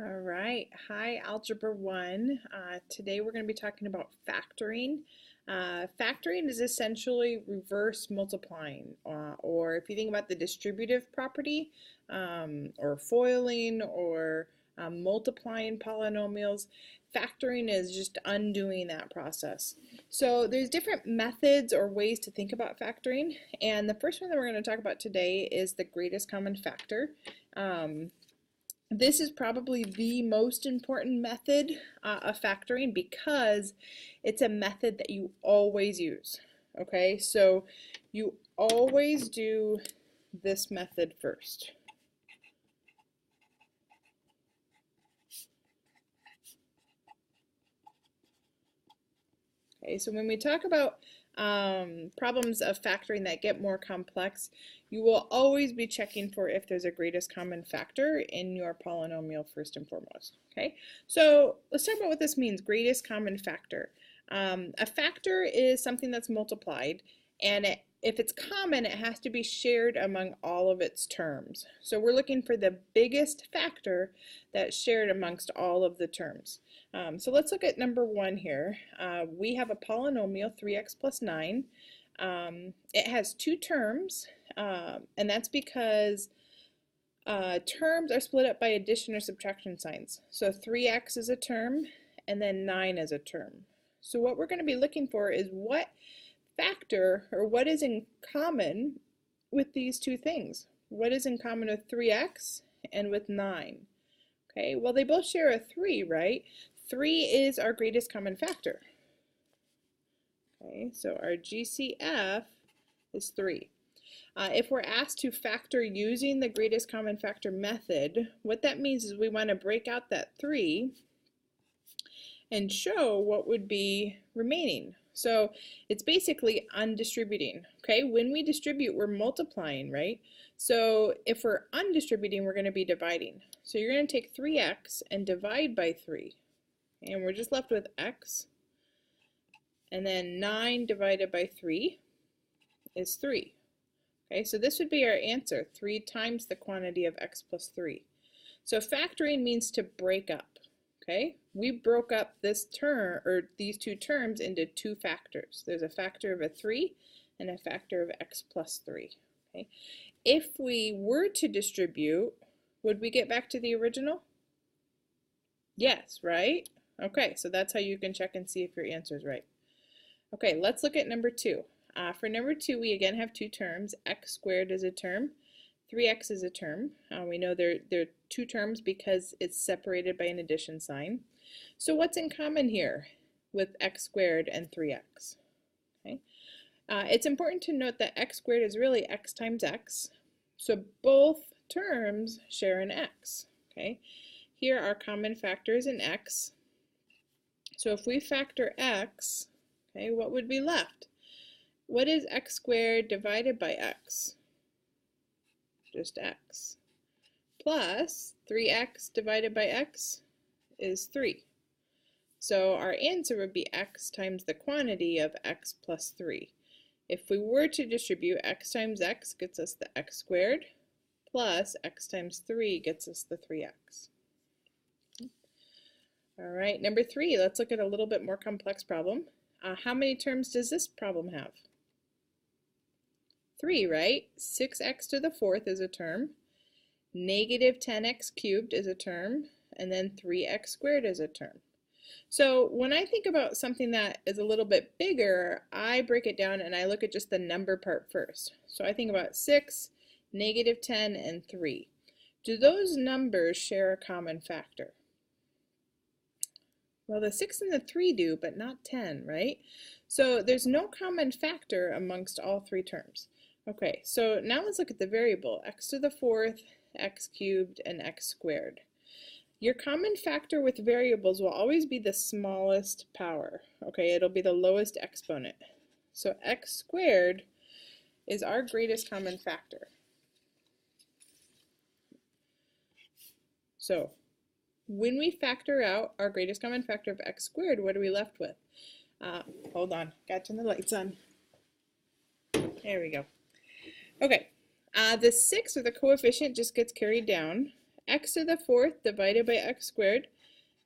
All right, hi Algebra 1. Today we're going to be talking about factoring. Factoring is essentially reverse multiplying, or if you think about the distributive property, or foiling, or multiplying polynomials, factoring is just undoing that process. So there's different methods or ways to think about factoring, and the first one that we're going to talk about today is the greatest common factor. This is probably the most important method of factoring because it's a method that you always use. Okay, so you always do this method first. Okay, so when we talk about problems of factoring that get more complex, you will always be checking for if there's a greatest common factor in your polynomial first and foremost. Okay, so let's talk about what this means, greatest common factor. A factor is something that's multiplied, and if it's common, it has to be shared among all of its terms. So we're looking for the biggest factor that's shared amongst all of the terms. So let's look at number 1 here. We have a polynomial 3x plus 9. It has two terms, and that's because terms are split up by addition or subtraction signs. So 3x is a term, and then 9 is a term. So what we're going to be looking for is what factor, or what is in common with these two things. What is in common with 3x and with 9? Okay, well they both share a 3, right? 3 is our greatest common factor. Okay, so our GCF is 3. If we're asked to factor using the greatest common factor method, what that means is we want to break out that 3 and show what would be remaining. So it's basically undistributing. Okay, when we distribute, we're multiplying, right? So if we're undistributing, we're going to be dividing. So you're going to take 3x and divide by 3. And we're just left with x. And then 9 divided by 3 is 3. Okay, so this would be our answer, 3 times the quantity of x plus 3. So factoring means to break up. Okay, we broke up this term, or these two terms, into two factors. There's a factor of a 3 and a factor of x plus 3. Okay, if we were to distribute, would we get back to the original? Yes, right? Okay, so that's how you can check and see if your answer is right. Okay, let's look at number 2. For number 2, we again have two terms. X squared is a term. 3x is a term. We know they're two terms because it's separated by an addition sign. So what's in common here with x squared and 3x? Okay. It's important to note that x squared is really x times x. So both terms share an x. Okay. Here our common factor is an x. So if we factor x, okay, what would be left? What is x squared divided by x? Just x. Plus 3x divided by x is 3. So our answer would be x times the quantity of x plus 3. If we were to distribute, x times x gets us the x squared, plus x times 3 gets us the 3x. All right, number 3, let's look at a little bit more complex problem. How many terms does this problem have? 3, right? 6x to the 4th is a term. Negative 10x cubed is a term. And then 3x squared is a term. So when I think about something that is a little bit bigger, I break it down and I look at just the number part first. So I think about 6, negative 10, and 3. Do those numbers share a common factor? Well, the 6 and the 3 do, but not 10, right? So there's no common factor amongst all three terms. Okay, so now let's look at the variable, x to the 4th, x cubed, and x squared. Your common factor with variables will always be the smallest power. Okay, it'll be the lowest exponent. So x squared is our greatest common factor. So when we factor out our greatest common factor of x squared, what are we left with? Hold on, gotta turn the lights on. There we go. Okay, the 6, or the coefficient, just gets carried down, x to the fourth divided by x squared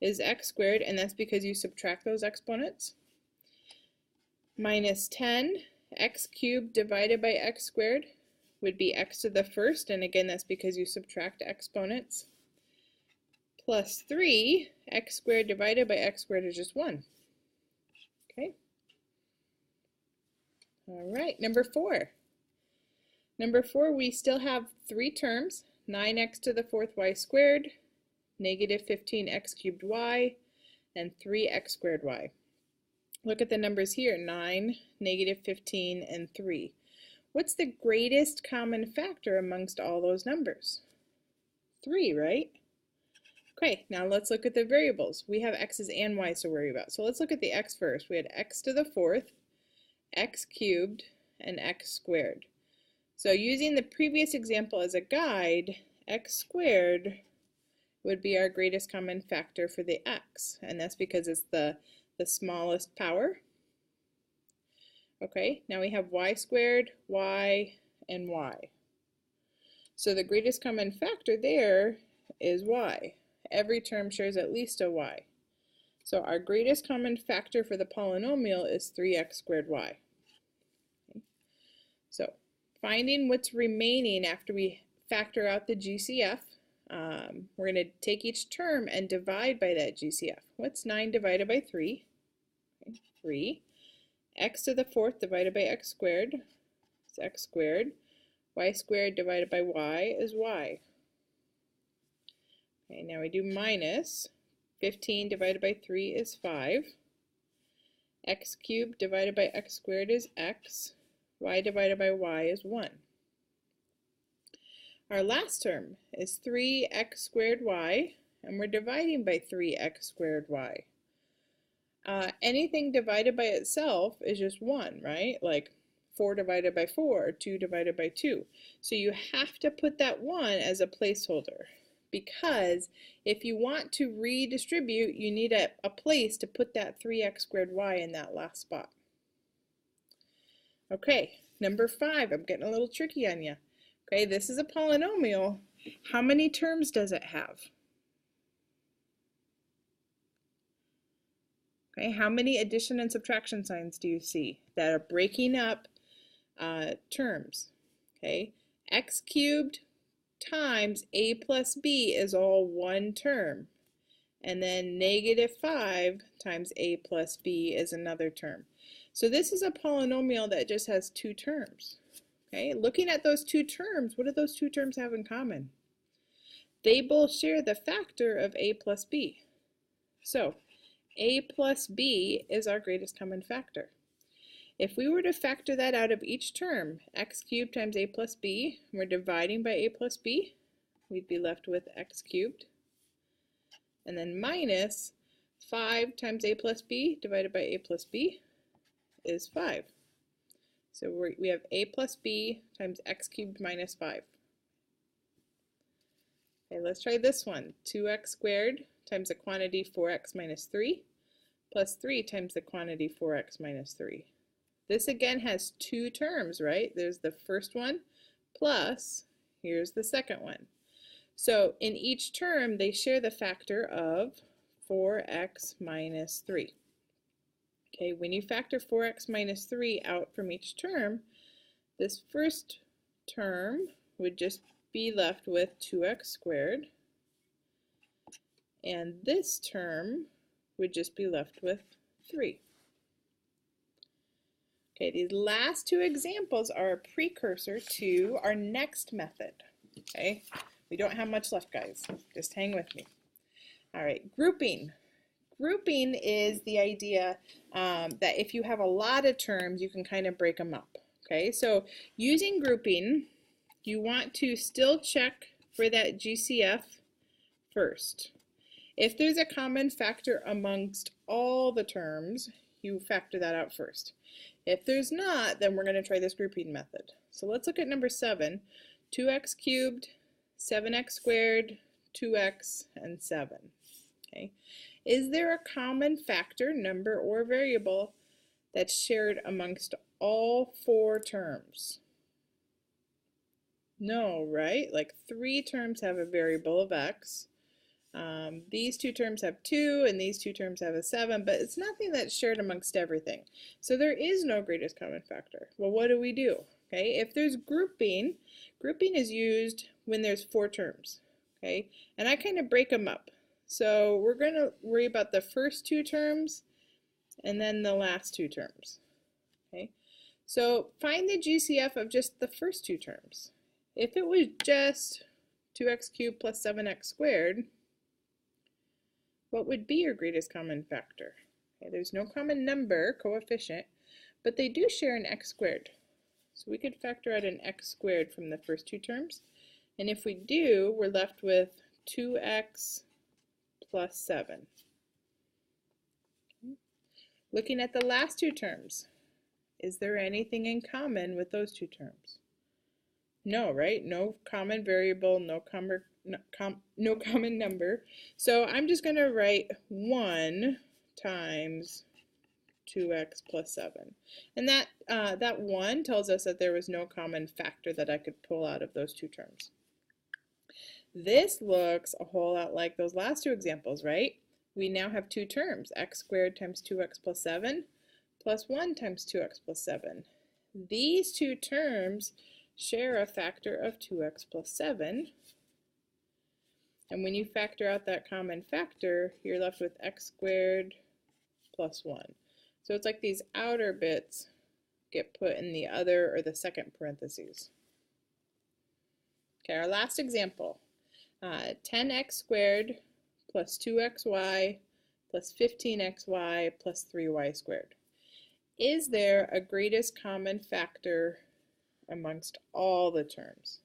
is x squared, and that's because you subtract those exponents. Minus 10 x cubed divided by x squared would be x to the first, and again that's because you subtract exponents. Plus 3 x squared divided by x squared is just 1. Okay. All right, number 4. Number 4, we still have 3 terms, 9x to the fourth y squared, negative 15x cubed y, and 3x squared y. Look at the numbers here, 9, negative 15, and 3. What's the greatest common factor amongst all those numbers? 3, right? Okay, now let's look at the variables. We have x's and y's to worry about. So let's look at the x first. We had x to the fourth, x cubed, and x squared. So using the previous example as a guide, x squared would be our greatest common factor for the x, and that's because it's the smallest power. Okay, now we have y squared, y, and y. So the greatest common factor there is y. Every term shares at least a y. So our greatest common factor for the polynomial is 3x squared y. Okay. So finding what's remaining after we factor out the GCF, we're going to take each term and divide by that GCF. What's 9 divided by 3? Okay, 3. X to the fourth divided by x squared is x squared. Y squared divided by y is y. Okay, now we do minus 15 divided by 3 is 5. X cubed divided by x squared is x. Y divided by y is 1. Our last term is 3x squared y, and we're dividing by 3x squared y. Anything divided by itself is just 1, right? Like 4 divided by 4, or 2 divided by 2. So you have to put that 1 as a placeholder, because if you want to redistribute, you need a place to put that 3x squared y in that last spot. Okay, number 5, I'm getting a little tricky on you. Okay, this is a polynomial. How many terms does it have? Okay, how many addition and subtraction signs do you see that are breaking up terms? Okay, x cubed times a plus b is all one term. And then negative 5 times a plus b is another term. So this is a polynomial that just has 2 terms. Okay, looking at those 2 terms, what do those 2 terms have in common? They both share the factor of a plus b. So a plus b is our greatest common factor. If we were to factor that out of each term, x cubed times a plus b, we're dividing by a plus b, we'd be left with x cubed. And then minus 5 times a plus b divided by a plus b is 5. So we have a plus b times x cubed minus 5. Okay, let's try this one. 2x squared times the quantity 4x minus 3 plus 3 times the quantity 4x minus 3. This again has 2 terms, right? There's the first one plus here's the second one. So in each term they share the factor of 4x minus 3. Okay, when you factor 4x minus 3 out from each term, this first term would just be left with 2x squared, and this term would just be left with 3. Okay, these last 2 examples are a precursor to our next method. Okay, we don't have much left, guys. Just hang with me. All right, grouping. Grouping is the idea that if you have a lot of terms, you can kind of break them up. Okay, so using grouping, you want to still check for that GCF first. If there's a common factor amongst all the terms, you factor that out first. If there's not, then we're going to try this grouping method. So let's look at number 7. 2x cubed, 7x squared, 2x, and 7. Okay. Is there a common factor, number, or variable that's shared amongst all 4 terms? No, right? Like 3 terms have a variable of x. These 2 terms have 2 and these 2 terms have a 7, but it's nothing that's shared amongst everything. So there is no greatest common factor. Well, what do we do? Okay, if there's grouping, grouping is used when there's 4 terms. Okay, and I kind of break them up. So we're going to worry about the first 2 terms and then the last 2 terms. Okay, so find the GCF of just the first 2 terms. If it was just 2x cubed plus 7x squared, what would be your greatest common factor? Okay, there's no common number, coefficient, but they do share an x squared. So we could factor out an x squared from the first 2 terms. And if we do, we're left with 2x plus 7. Okay. Looking at the last 2 terms, is there anything in common with those 2 terms? No, right? No common variable, no common number. So I'm just going to write 1 times 2x plus 7. And that 1 tells us that there was no common factor that I could pull out of those 2 terms. This looks a whole lot like those last 2 examples, right? We now have 2 terms, x squared times 2x plus 7 plus 1 times 2x plus 7. These 2 terms share a factor of 2x plus 7. And when you factor out that common factor, you're left with x squared plus 1. So it's like these outer bits get put in the other or the second parentheses. Okay, our last example. 10x squared plus 2xy plus 15xy plus 3y squared. Is there a greatest common factor amongst all the terms?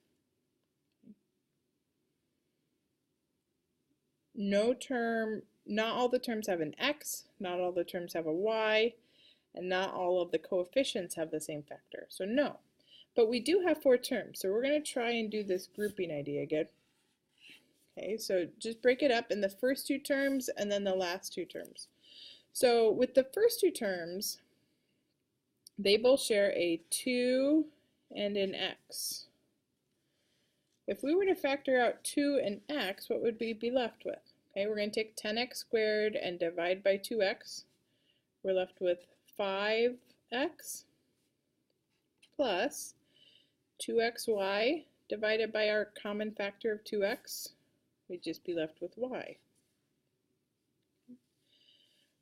Not all the terms have an x, not all the terms have a y, and not all of the coefficients have the same factor. So no. But we do have 4 terms, so we're going to try and do this grouping idea again. Okay, so just break it up in the first 2 terms and then the last 2 terms. So with the first 2 terms, they both share a 2 and an x. If we were to factor out 2 and x, what would we be left with? Okay, we're going to take 10x squared and divide by 2x. We're left with 5x plus 2xy divided by our common factor of 2x. We'd just be left with y.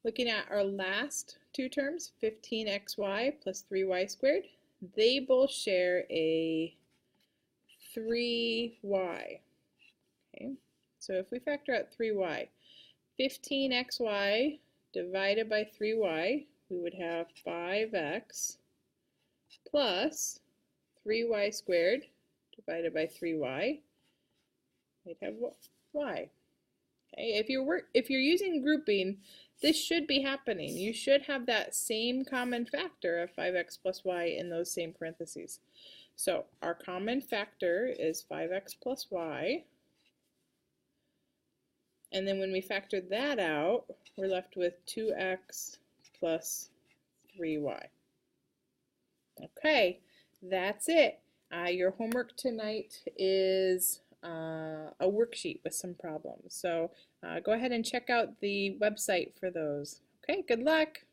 Looking at our last 2 terms, 15xy plus 3y squared, they both share a 3y. Okay, so if we factor out 3y, 15xy divided by 3y, we would have 5x plus 3y squared divided by 3y. We'd have y. Okay, if you're using grouping, this should be happening. You should have that same common factor of 5x plus y in those same parentheses. So our common factor is 5x plus y. And then when we factor that out, we're left with 2x plus 3y. Okay, that's it. Your homework tonight is a worksheet with some problems. So go ahead and check out the website for those. Okay, good luck.